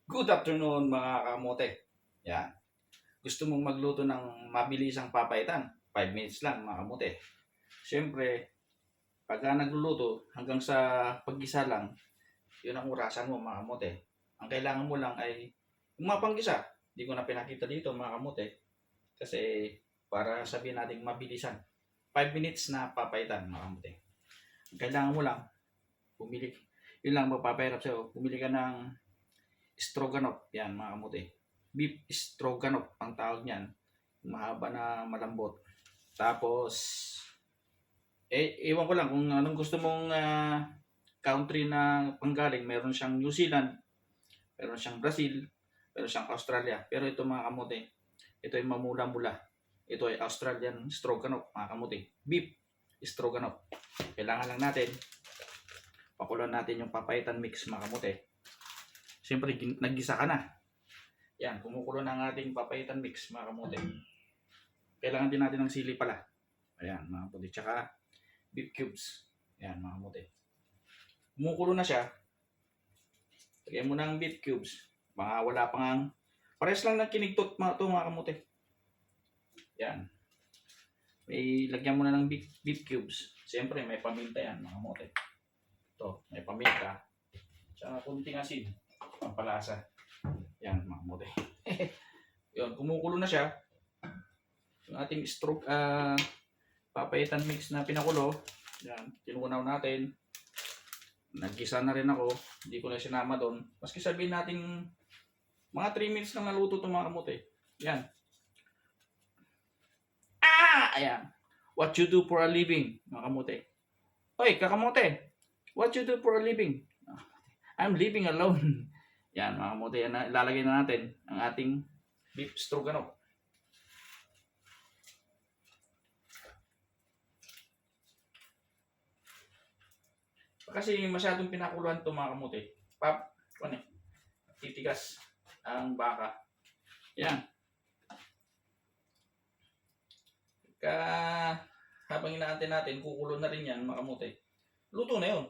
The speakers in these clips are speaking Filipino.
Good afternoon mga kamote. Yan. Gusto mong magluto ng mabilisang papaitan? 5 minutes lang mga kamote. Siyempre, pagka nagluluto hanggang sa paggisa lang, yun ang orasan mo mga kamote. Ang kailangan mo lang ay yung mapanggisa. Hindi ko na pinakita dito mga kamote. Kasi para sabihin natin mabilisan. 5 minutes na papaitan mga kamote. Ang kailangan mo lang, pumili. Yun lang magpapahirap sa'yo. Pumili ka ng stroganoff. Yan mga kamote. Beef stroganoff ang tawag niyan. Mahaba na malambot. Tapos, ewan ko lang kung anong gusto mong country na panggaling. Meron siyang New Zealand, meron siyang Brazil, meron siyang Australia. Pero ito mga kamote, ito ay mamula-mula. Ito ay Australian stroganoff mga kamote. Beef stroganoff. Kailangan lang natin, pakulan natin yung papaitan mix mga kamote. Siyempre, naggisa ka na. Yan, kumukulo na ang ating papaitan mix mga kamote. Kailangan din natin ng sili pala. Ayan mga kamote. Tsaka beef cubes. Ayan mga kamote. Kumukulo na siya. Lagyan mo ng beef cubes. Mga wala pang pares lang ng kinigtot mga kamote. Yan. May lagyan mo na ng beef cubes. Siyempre may paminta yan mga kamote. Ito, may paminta. Tsaka kunting asin. Pampalasa. Yan mga kamote. Yun, kumukulo na siya. Yung ating papaitan mix na pinakulo. Yan, tinunaw natin. Naggisa na rin ako. Hindi ko na sinama doon. Maski sabihin natin mga 3 minutes lang naluto itong mga kamote. Yan. Ayan. What you do for a living, mga kamote. Oy, kakamote. What you do for a living? I'm living alone. Yan, mga kamote. Yan, ilalagay na natin ang ating beef stroganoff. Kasi masyadong pinakuluan ito mga kamote. Titigas ang baka. Yan. Habang inaantay natin, kukulo na rin yan mga kamote. Luto na yun.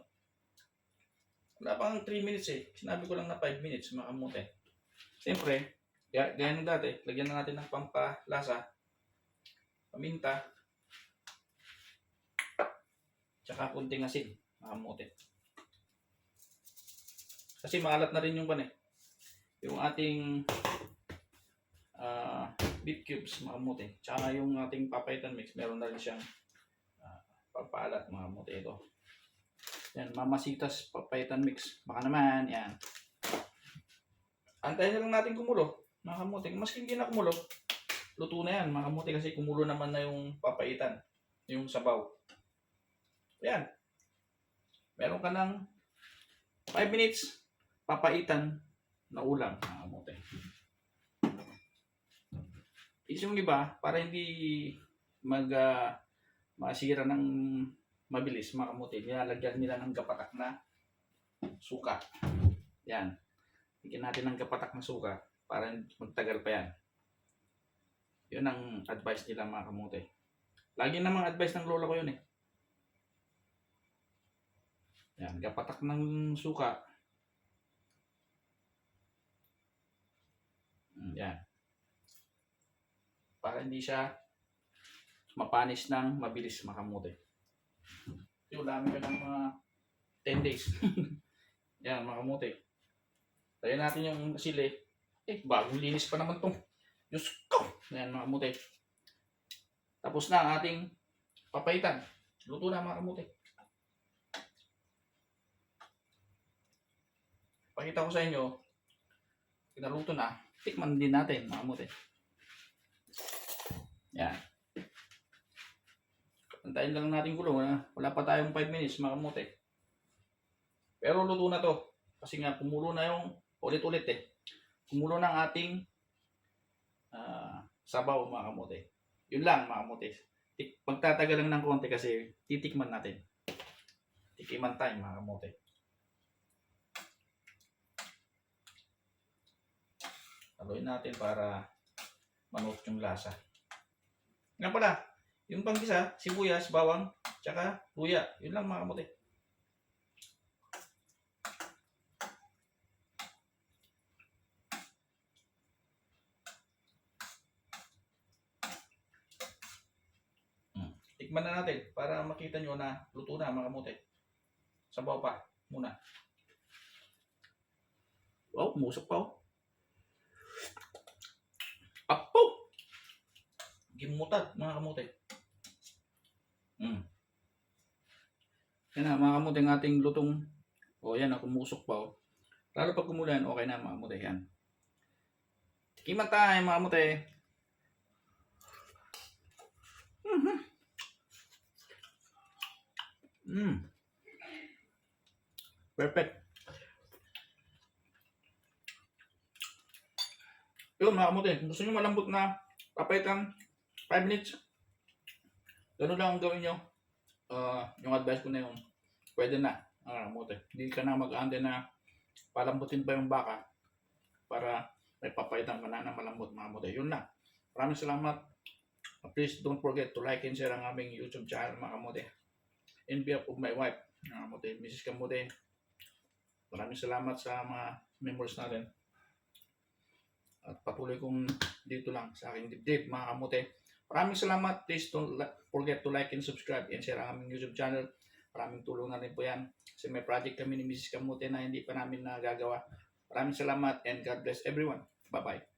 Wala pang 3 minutes eh. Sinabi ko lang na 5 minutes mga kamote. Siyempre, gaya ng dati, lagyan na natin ng pampalasa, paminta, tsaka kunting asin mga kamote. Kasi maalat na rin yung yung ating beef cubes mga kamote. Tsaka yung ating papaitan mix, meron na rin siyang pampalat mga kamote. Ito. Yan, mamasitas papaitan mix. Baka naman, yan. Antayin na lang natin kumulo mga kamote. Maski hindi na kumulo, luto na yan mga kamote kasi kumulo naman na yung papaitan, yung sabaw. Yan. Meron ka ng 5 minutes papaitan na ulam mga kamote. Yung iba, para hindi masira ng mabilis mga kamote, nilalagyan nila ng gapatak na suka. Yan. Bigyan natin ng gapatak na suka para magtagal pa yan. Yun ang advice nila mga kamote. Lagi namang advice ng lola ko yun eh. Yan, gapatak ng suka. Yan. Para hindi siya mapanis ng mabilis mga kamote. Yung dami ka ng mga 10 days. Yan mga kamote. Tayo natin yung sili. Bagong linis pa naman itong Diyos ko. Yan mga kamote. Tapos na ang ating papaitan. Luto na mga kamote. Pakita ko sa inyo. Pinaluto na. Tikman din natin mga kamote. Yan. Antayin lang natin gulo. Wala pa tayong 5 minutes mga kamote. Pero luto na to. Kasi nga kumulo na yung ulit-ulit eh. Kumulo na ang ating sabaw mga kamote. Yun lang mga kamote. Pagtatagal lang ng konti kasi titikman natin. Tikiman time mga kamote. Haluin natin para manot yung lasa. Nga pala, yung panggisa, sibuyas, bawang, tsaka luya. Yun lang mga kamote. tikman na natin para makita nyo na luto na mga kamote. Sabaw pa muna. Wow, musok pa oh. Apo! Gimutat mga kamote. Yan na mga kamote ng ating lutong. O yan na, kumusok pa oh. Lalo pag kumulan, okay na mga kamote yan. Tikiman tayo mga kamote. Perfect. Yun mga kamote, kung gusto nyo malambot na papaitan 5 minutes, gano'n lang ang gawin nyo. Yung advice ko na yun, pwede na. Kamote, hindi ka na mag-ande na palambutin pa yung baka para may papaitan ka na malambot mga kamote. Yun lang. Maraming salamat. Please don't forget to like and share ang aming YouTube channel mga kamote. In behalf of my wife, mga kamote, Mrs. Kamote, maraming salamat sa mga members natin. At patuloy kong dito lang sa aking dibdib mga kamote. Maraming salamat. Please don't forget to like and subscribe and share ang aming YouTube channel. Maraming tulong na rin po yan. Kasi may project kami ni Mrs. Kamote na hindi pa namin nagagawa. Maraming salamat and God bless everyone. Bye-bye.